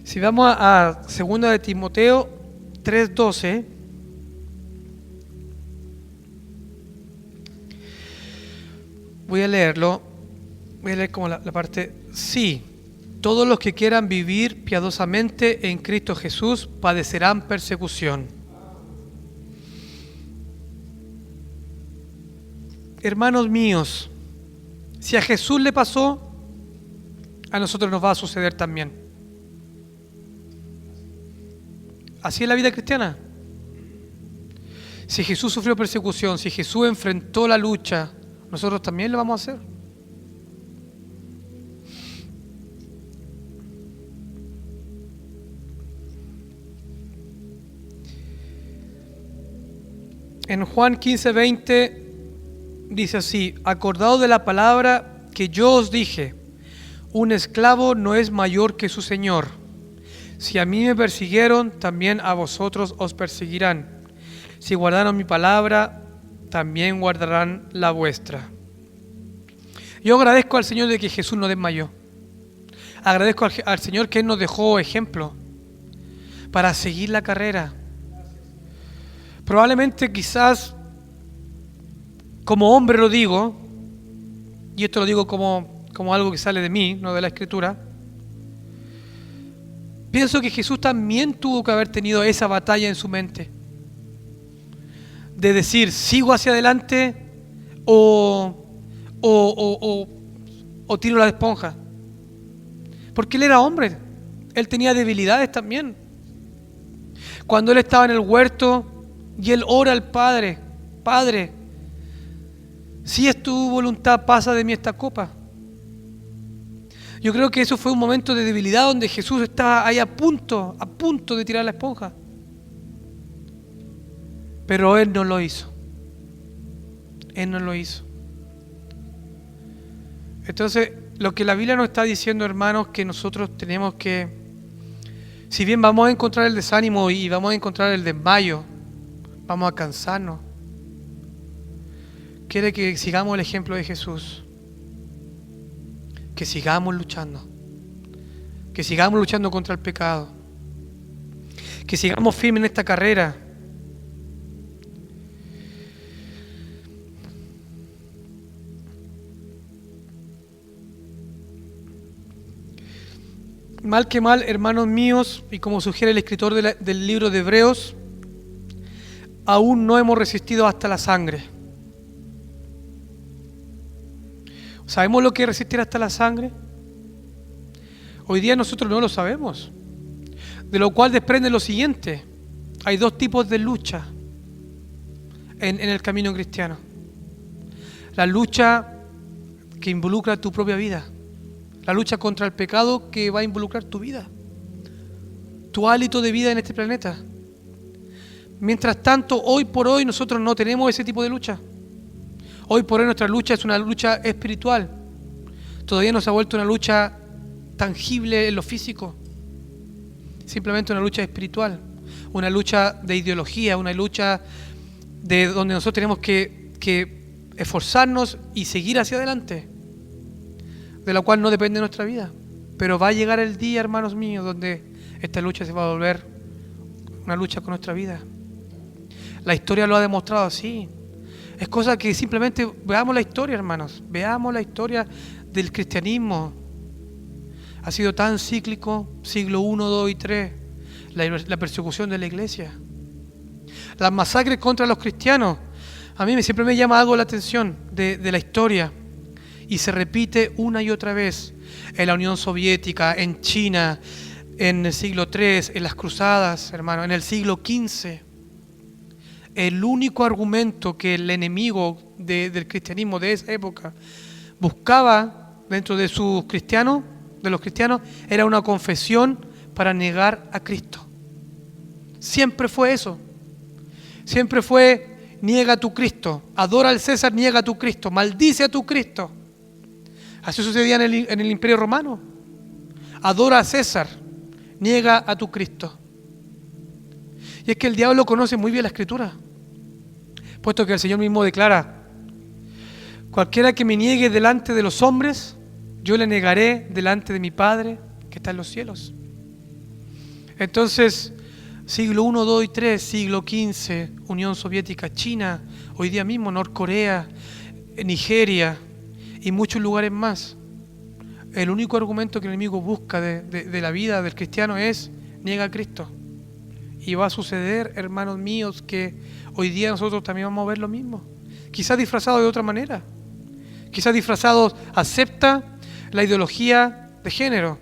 Si vamos a 2 de Timoteo 3:12, voy a leerlo. Voy a leer como la parte. Sí, todos los que quieran vivir piadosamente en Cristo Jesús padecerán persecución. Hermanos míos, si a Jesús le pasó, a nosotros nos va a suceder también. Así es la vida cristiana. Si Jesús sufrió persecución, si Jesús enfrentó la lucha, nosotros también lo vamos a hacer. En Juan 15:20 dice así: acordado de la palabra que yo os dije, un esclavo no es mayor que su señor. Si a mí me persiguieron, también a vosotros os perseguirán. Si guardaron mi palabra, también guardarán la vuestra. Yo agradezco al Señor de que Jesús no desmayó. Agradezco al Señor que Él nos dejó ejemplo para seguir la carrera. Probablemente quizás, como hombre lo digo, y esto lo digo como algo que sale de mí, no de la Escritura, pienso que Jesús también tuvo que haber tenido esa batalla en su mente. De decir, sigo hacia adelante o tiro la esponja. Porque Él era hombre, Él tenía debilidades también. Cuando Él estaba en el huerto y Él ora al Padre, Padre, si es tu voluntad, pasa de mí esta copa. Yo creo que eso fue un momento de debilidad donde Jesús estaba ahí a punto de tirar la esponja. Pero Él no lo hizo. Él no lo hizo. Entonces, lo que la Biblia nos está diciendo, hermanos, que nosotros tenemos que Si bien vamos a encontrar el desánimo y vamos a encontrar el desmayo, vamos a cansarnos, quiere que sigamos el ejemplo de Jesús, que sigamos luchando contra el pecado, que sigamos firmes en esta carrera. Mal que mal, hermanos míos, y como sugiere el escritor del libro de Hebreos, aún no hemos resistido hasta la sangre. ¿Sabemos lo que es resistir hasta la sangre? Hoy día nosotros no lo sabemos. De lo cual desprende lo siguiente: hay dos tipos de lucha en el camino cristiano. La lucha que involucra tu propia vida. La lucha contra el pecado que va a involucrar tu vida, tu hálito de vida en este planeta. Mientras tanto, hoy por hoy nosotros no tenemos ese tipo de lucha. Hoy por hoy nuestra lucha es una lucha espiritual. Todavía no se ha vuelto una lucha tangible en lo físico. Simplemente una lucha espiritual, una lucha de ideología, una lucha de donde nosotros tenemos que esforzarnos y seguir hacia adelante, de la cual no depende nuestra vida. Pero va a llegar el día, hermanos míos, donde esta lucha se va a volver una lucha con nuestra vida. La historia lo ha demostrado así. Es cosa que simplemente veamos la historia, hermanos. Veamos la historia del cristianismo. Ha sido tan cíclico, siglo I, II y III, la persecución de la iglesia. Las masacres contra los cristianos. A mí siempre me llama algo la atención de la historia. Y se repite una y otra vez en la Unión Soviética, en China, en el siglo III, en las cruzadas, hermano, en el siglo XV. El único argumento que el enemigo del cristianismo de esa época buscaba dentro de sus cristianos, de los cristianos, era una confesión para negar a Cristo. Siempre fue eso. Siempre fue: niega a tu Cristo, adora al César, niega a tu Cristo, maldice a tu Cristo. Así sucedía en el Imperio Romano. Adora a César, niega a tu Cristo. Y es que el diablo conoce muy bien la Escritura, puesto que el Señor mismo declara: cualquiera que me niegue delante de los hombres, yo le negaré delante de mi Padre que está en los cielos. Entonces, siglo I, II y III, siglo XV, Unión Soviética, China, hoy día mismo Norcorea, Nigeria y muchos lugares más. El único argumento que el enemigo busca de la vida del cristiano es: niega a Cristo. Y va a suceder, hermanos míos, que hoy día nosotros también vamos a ver lo mismo. Quizás disfrazado de otra manera. Quizás disfrazado, acepta la ideología de género,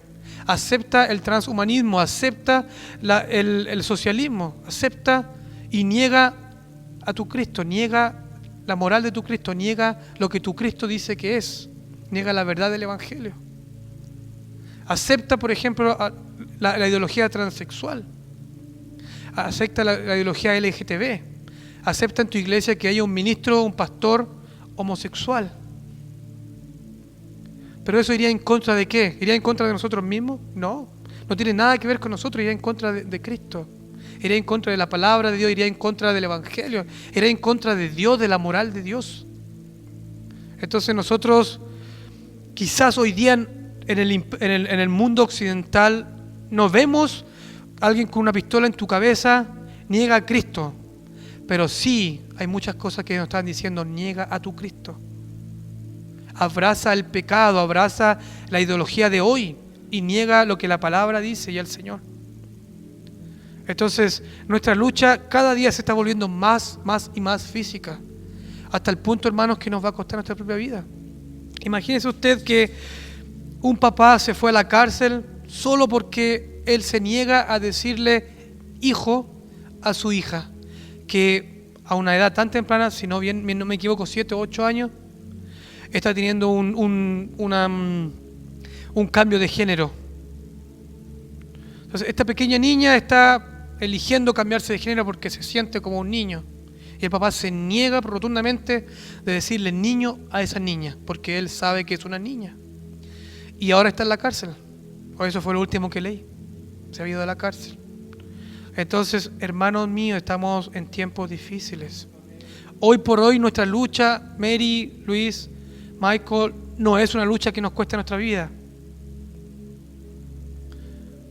acepta el transhumanismo, acepta el socialismo, acepta y niega a tu Cristo, niega la moral de tu Cristo, niega lo que tu Cristo dice que es, niega la verdad del Evangelio. Acepta, por ejemplo, la ideología transexual, acepta la ideología LGTB, acepta en tu iglesia que haya un ministro, un pastor homosexual. ¿Pero eso iría en contra de qué? ¿Iría en contra de nosotros mismos? No, no tiene nada que ver con nosotros, iría en contra de Cristo. Iría en contra de la palabra de Dios, iría en contra del Evangelio, iría en contra de Dios, de la moral de Dios. Entonces nosotros, quizás hoy día en el mundo occidental, no vemos a alguien con una pistola en tu cabeza, niega a Cristo. Pero sí, hay muchas cosas que nos están diciendo: niega a tu Cristo. Abraza el pecado, abraza la ideología de hoy y niega lo que la palabra dice y el Señor. Entonces, nuestra lucha cada día se está volviendo más y más física, hasta el punto, hermanos, que nos va a costar nuestra propia vida. Imagínese usted que un papá se fue a la cárcel solo porque él se niega a decirle hijo a su hija, que a una edad tan temprana, si no me equivoco, 7 o 8 años, está teniendo un cambio de género. Entonces, esta pequeña niña está eligiendo cambiarse de género porque se siente como un niño. Y el papá se niega rotundamente de decirle niño a esa niña, porque él sabe que es una niña. Y ahora está en la cárcel. O eso fue lo último que leí. se había ido a la cárcel. Entonces, hermanos míos, estamos en tiempos difíciles. Hoy por hoy nuestra lucha, Mary, Luis, Michael, no es una lucha que nos cueste nuestra vida.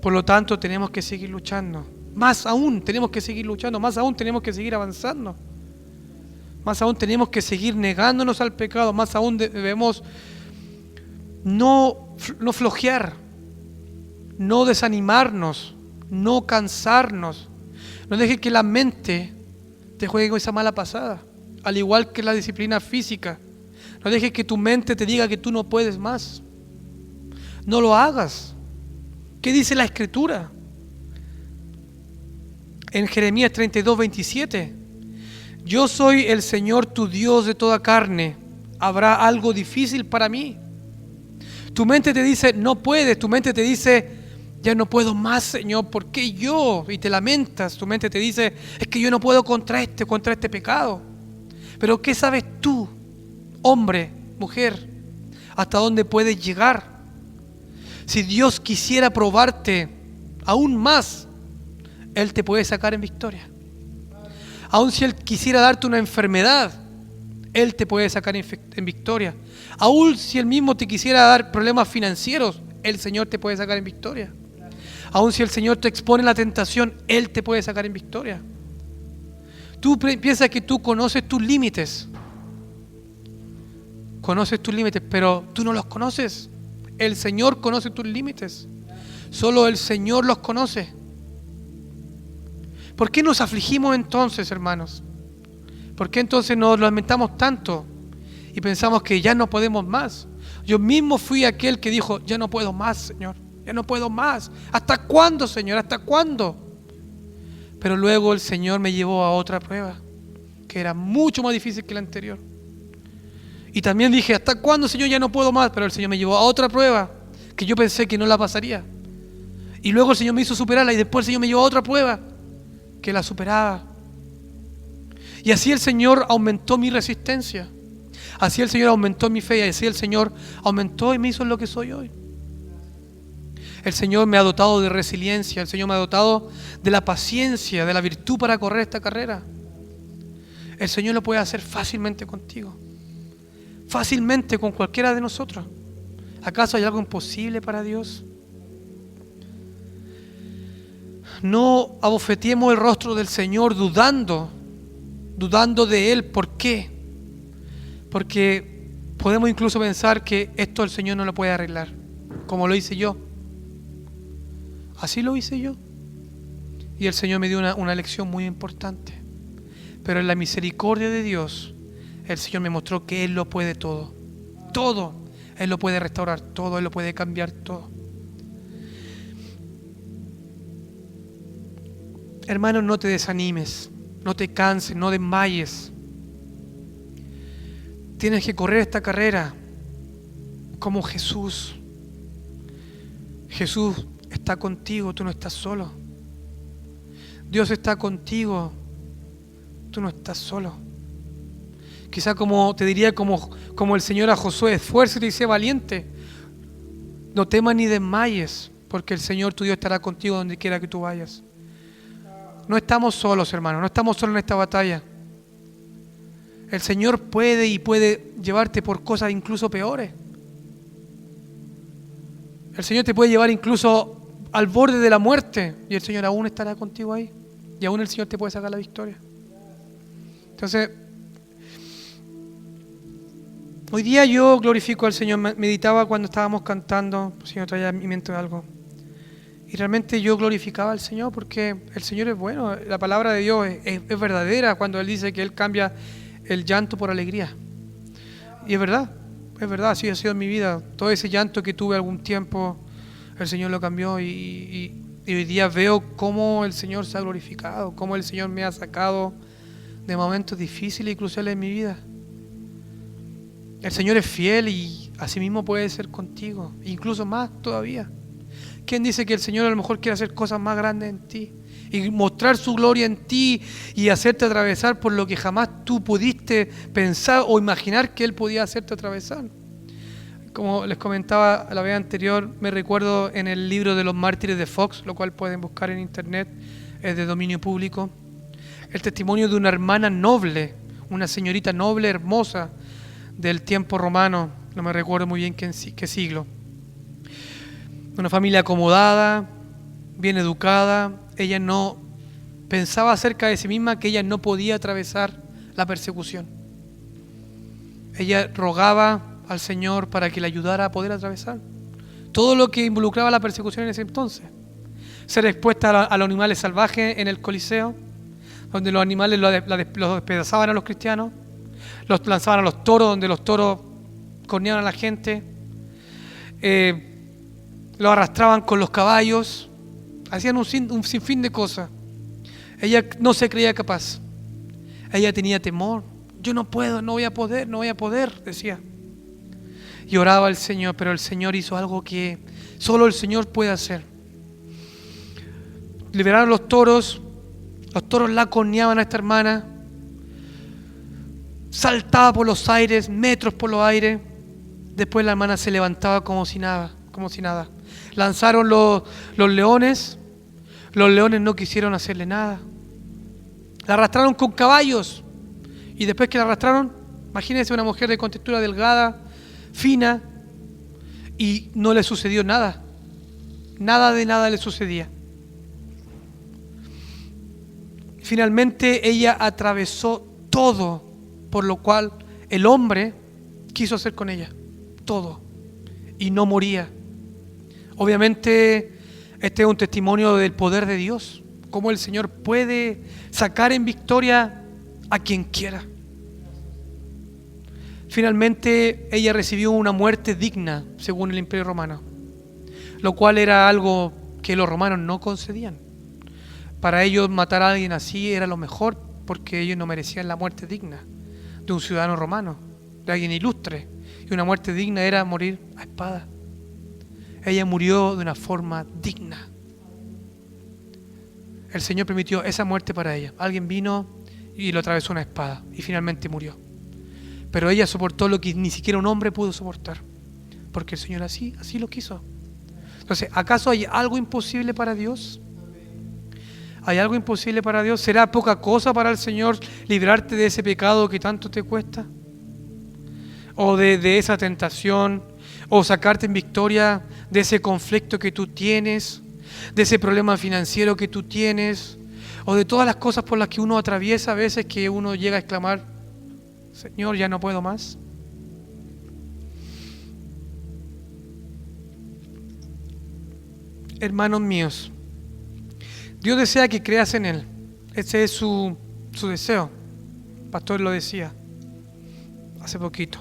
Por lo tanto, tenemos que seguir luchando. Más aún tenemos que seguir luchando, más aún tenemos que seguir avanzando. Más aún tenemos que seguir negándonos al pecado, más aún debemos no flojear, no desanimarnos, no cansarnos. No dejes que la mente te juegue con esa mala pasada, al igual que la disciplina física. No dejes que tu mente te diga que tú no puedes más. No lo hagas. ¿Qué dice la Escritura? En Jeremías 32:27, yo soy el Señor tu Dios de toda carne. ¿Habrá algo difícil para mí? Tu mente te dice, no puedes. Tu mente te dice, ya no puedo más, Señor. ¿Por qué yo? Y te lamentas. Tu mente te dice, es que yo no puedo contra este pecado. Pero ¿qué sabes tú, hombre, mujer? ¿Hasta dónde puedes llegar? Si Dios quisiera probarte aún más, Él te puede sacar en victoria. Aun si Él quisiera darte una enfermedad, Él te puede sacar en victoria. Aun si Él mismo te quisiera dar problemas financieros, el Señor te puede sacar en victoria. Aun si el Señor te expone la tentación, Él te puede sacar en victoria. Tú piensas que tú conoces tus límites. Conoces tus límites, pero tú no los conoces. El Señor conoce tus límites. Solo el Señor los conoce. ¿Por qué nos afligimos entonces, hermanos? ¿Por qué entonces nos lamentamos tanto y pensamos que ya no podemos más? Yo mismo fui aquel que dijo, ya no puedo más, Señor, ya no puedo más. ¿Hasta cuándo, Señor? ¿Hasta cuándo? Pero luego el Señor me llevó a otra prueba, que era mucho más difícil que la anterior. Y también dije, ¿hasta cuándo, Señor? Ya no puedo más. Pero el Señor me llevó a otra prueba, que yo pensé que no la pasaría. Y luego el Señor me hizo superarla, y después el Señor me llevó a otra prueba, que la superaba. Y así el Señor aumentó mi resistencia. Así el Señor aumentó mi fe. Y así el Señor aumentó y me hizo lo que soy hoy. El Señor me ha dotado de resiliencia. El Señor me ha dotado de la paciencia, de la virtud para correr esta carrera. El Señor lo puede hacer fácilmente contigo. Fácilmente con cualquiera de nosotros. ¿Acaso hay algo imposible para Dios? No abofeteemos el rostro del Señor dudando de Él. ¿Por qué? Porque podemos incluso pensar que esto el Señor no lo puede arreglar, como lo hice yo. Así lo hice yo. Y el Señor me dio una lección muy importante. Pero en la misericordia de Dios, el Señor me mostró que Él lo puede todo. Todo. Él lo puede restaurar todo, Él lo puede cambiar todo. Hermano, no te desanimes, no te canses, no desmayes. Tienes que correr esta carrera como Jesús. Jesús está contigo, tú no estás solo. Dios está contigo, tú no estás solo. Quizá como te diría como el Señor a Josué, esfuérzate y sé valiente. No temas ni desmayes, porque el Señor tu Dios estará contigo donde quiera que tú vayas. No estamos solos, hermano, no estamos solos en esta batalla. El Señor puede llevarte por cosas incluso peores. El Señor te puede llevar incluso al borde de la muerte y el Señor aún estará contigo ahí. Y aún el Señor te puede sacar la victoria. Entonces, hoy día yo glorifico al Señor. Meditaba cuando estábamos cantando, el Señor traía a mi mente algo. Y realmente yo glorificaba al Señor porque el Señor es bueno. La palabra de Dios es verdadera cuando Él dice que Él cambia el llanto por alegría. Y es verdad, así ha sido en mi vida. Todo ese llanto que tuve algún tiempo, el Señor lo cambió y hoy día veo cómo el Señor se ha glorificado, cómo el Señor me ha sacado de momentos difíciles y cruciales en mi vida. El Señor es fiel y así mismo puede ser contigo, incluso más todavía. ¿Quién dice que el Señor a lo mejor quiere hacer cosas más grandes en ti y mostrar su gloria en ti y hacerte atravesar por lo que jamás tú pudiste pensar o imaginar que Él podía hacerte atravesar? Como les comentaba la vez anterior, me recuerdo en el libro de los mártires de Fox, lo cual pueden buscar en internet, es de dominio público, el testimonio de una hermana noble, una señorita noble, hermosa, del tiempo romano, no me recuerdo muy bien qué siglo. Una familia acomodada, bien educada. Ella no pensaba acerca de sí misma que ella no podía atravesar la persecución. Ella rogaba al Señor para que le ayudara a poder atravesar todo lo que involucraba la persecución en ese entonces. Ser expuesta a los animales salvajes en el Coliseo, donde los animales los despedazaban a los cristianos, los lanzaban a los toros, donde los toros corneaban a la gente, los arrastraban con los caballos, hacían un sinfín de cosas. Ella no se creía capaz. Ella tenía temor. Yo no puedo, no voy a poder, decía. Y oraba al Señor, pero el Señor hizo algo que solo el Señor puede hacer. Liberaron los toros la corneaban a esta hermana, saltaba por los aires, metros por los aires. Después la hermana se levantaba como si nada. Lanzaron los leones no quisieron hacerle nada. La arrastraron con caballos, y después que la arrastraron, imagínense una mujer de contextura delgada, fina, y no le sucedió nada. Nada de nada le sucedía. Finalmente ella atravesó todo por lo cual el hombre quiso hacer con ella. Todo. Y no moría. Obviamente este es un testimonio del poder de Dios. Cómo el Señor puede sacar en victoria a quien quiera. Finalmente ella recibió una muerte digna según el Imperio Romano, lo cual era algo que los romanos no concedían. Para ellos matar a alguien así era lo mejor, porque ellos no merecían la muerte digna de un ciudadano romano, de alguien ilustre. Y una muerte digna era morir a espada. Ella murió de una forma digna. El Señor permitió esa muerte para ella. Alguien vino y lo atravesó una espada y finalmente murió. Pero ella soportó lo que ni siquiera un hombre pudo soportar, porque el Señor así lo quiso. Entonces, ¿acaso hay algo imposible para Dios? ¿Hay algo imposible para Dios? ¿Será poca cosa para el Señor librarte de ese pecado que tanto te cuesta? ¿O de esa tentación? ¿O sacarte en victoria de ese conflicto que tú tienes? ¿De ese problema financiero que tú tienes? ¿O de todas las cosas por las que uno atraviesa a veces, que uno llega a exclamar: Señor, ya no puedo más? Hermanos míos, Dios desea que creas en Él. Ese es su deseo. El pastor lo decía hace poquito.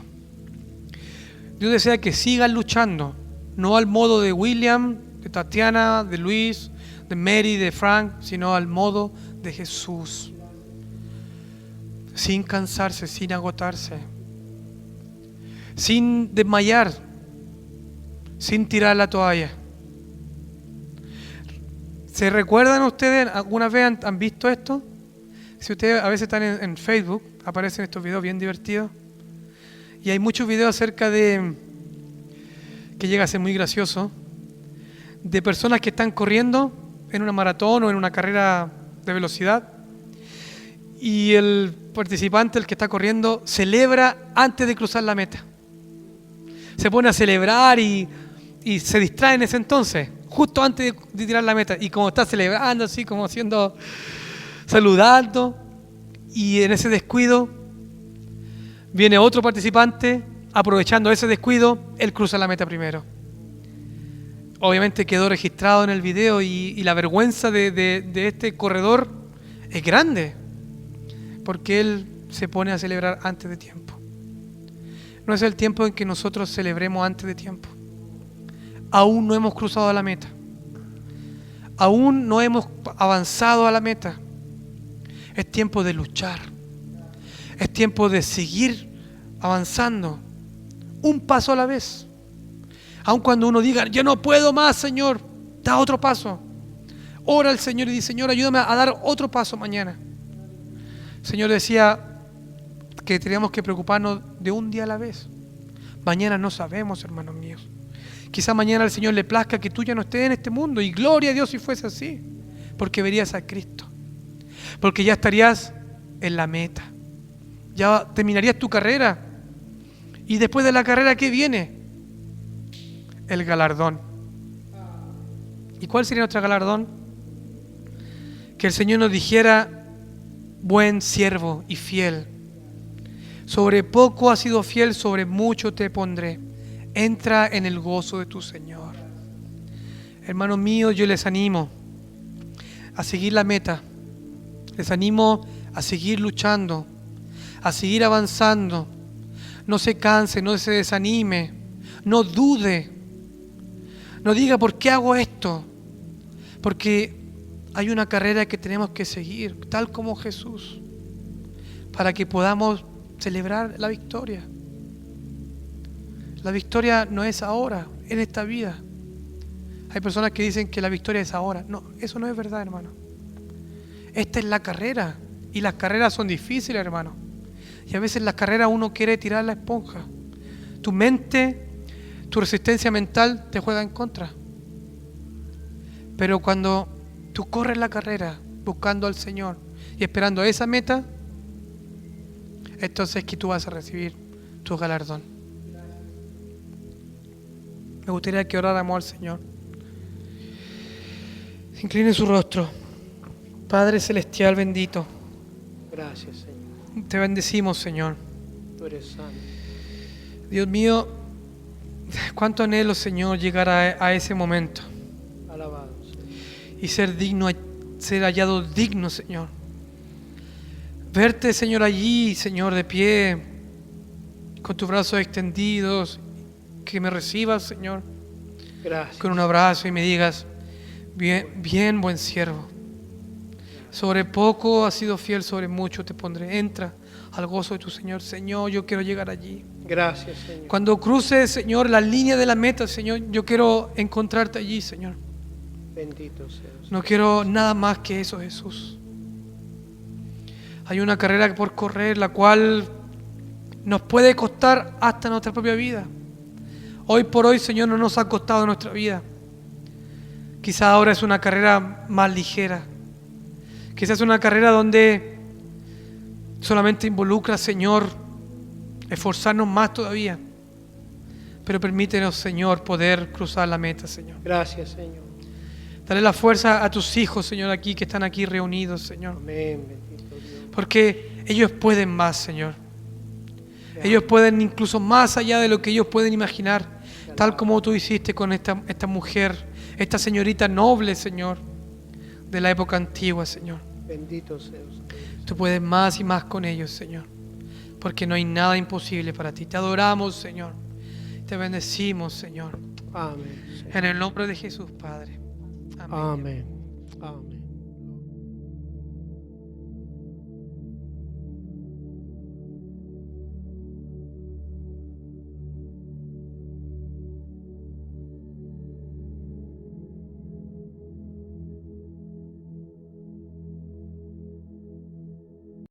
Dios desea que sigas luchando, no al modo de William, de Tatiana, de Luis, de Mary, de Frank, sino al modo de Jesús. Sin cansarse, sin agotarse, sin desmayar, sin tirar la toalla. ¿Se recuerdan ustedes? ¿Alguna vez han visto esto? Si ustedes a veces están en Facebook, aparecen estos videos bien divertidos. Y hay muchos videos acerca de, que llega a ser muy gracioso, de personas que están corriendo en una maratón o en una carrera de velocidad. Y el participante, el que está corriendo, celebra antes de cruzar la meta. Se pone a celebrar y se distrae en ese entonces, justo antes de tirar la meta. Y como está celebrando, así como saludando, y en ese descuido viene otro participante, aprovechando ese descuido, él cruza la meta primero. Obviamente quedó registrado en el video y la vergüenza de este corredor es grande, porque él se pone a celebrar antes de tiempo. No es el tiempo en que nosotros celebremos antes de tiempo. Aún no hemos cruzado la meta. Aún no hemos avanzado a la meta. Es tiempo de luchar. Es tiempo de seguir avanzando, un paso a la vez. Aun cuando uno diga: yo no puedo más, Señor, da otro paso. Ora al Señor y dice: Señor, ayúdame a dar otro paso mañana. El Señor decía que teníamos que preocuparnos de un día a la vez, Mañana no sabemos, hermanos míos. Quizá mañana al Señor le plazca que tú ya no estés en este mundo, y gloria a Dios si fuese así, porque verías a Cristo, porque ya estarías en la meta, ya terminarías tu carrera, y después de la carrera, ¿qué viene? El galardón. ¿Y cuál sería nuestro galardón? Que el Señor nos dijera: buen siervo y fiel, sobre poco has sido fiel, sobre mucho te pondré, entra en el gozo de tu Señor. Hermanos míos, yo les animo a seguir la meta, les animo a seguir luchando, a seguir avanzando. No se canse, no se desanime, no dude, no diga ¿por qué hago esto? Porque hay una carrera que tenemos que seguir, tal como Jesús, para que podamos celebrar la victoria. La victoria no es ahora, en esta vida. Hay personas que dicen que la victoria es ahora. No, eso no es verdad, hermano. Esta es la carrera, y las carreras son difíciles, hermano. Y a veces en las carreras uno quiere tirar la esponja. Tu mente, tu resistencia mental te juega en contra. Pero cuando tú corres la carrera buscando al Señor y esperando esa meta, entonces que tú vas a recibir tu galardón. Me gustaría que oráramos al Señor. Incline su rostro. Padre celestial bendito, Gracias, Señor. te bendecimos, Señor. Tú eres santo. Dios mío, cuánto anhelo, Señor, llegar a ese momento Alabado, Señor. y ser digno, ser hallado digno, Señor. Verte, Señor, allí, Señor, de pie, con tus brazos extendidos, que me recibas, Señor, Gracias. con un abrazo y me digas: bien, bien, buen siervo. Sobre poco has sido fiel, sobre mucho te pondré. Entra al gozo de tu Señor. Señor, yo quiero llegar allí. Gracias, Señor. Cuando cruces, Señor, la línea de la meta, Señor, yo quiero encontrarte allí, Señor. Bendito seas. No quiero nada más que eso, Jesús. Hay una carrera por correr, la cual nos puede costar hasta nuestra propia vida. Hoy por hoy, Señor, no nos ha costado nuestra vida. Quizá ahora es una carrera más ligera. Quizás es una carrera donde solamente involucra, Señor, esforzarnos más todavía. Pero permítenos, Señor, poder cruzar la meta, Señor. Gracias, Señor. Dale la fuerza a tus hijos, Señor, aquí que están aquí reunidos, Señor. Amén, bendito Dios. Porque ellos pueden más, Señor. Ellos pueden incluso más allá de lo que ellos pueden imaginar. Tal como tú hiciste con esta mujer, esta señorita noble, Señor, de la época antigua, Señor. Bendito seas. Tú puedes más y más con ellos, Señor, porque no hay nada imposible para ti. Te adoramos, Señor. Te bendecimos, Señor. Amén, Señor. En el nombre de Jesús, Padre. Amén. Amén. Amén.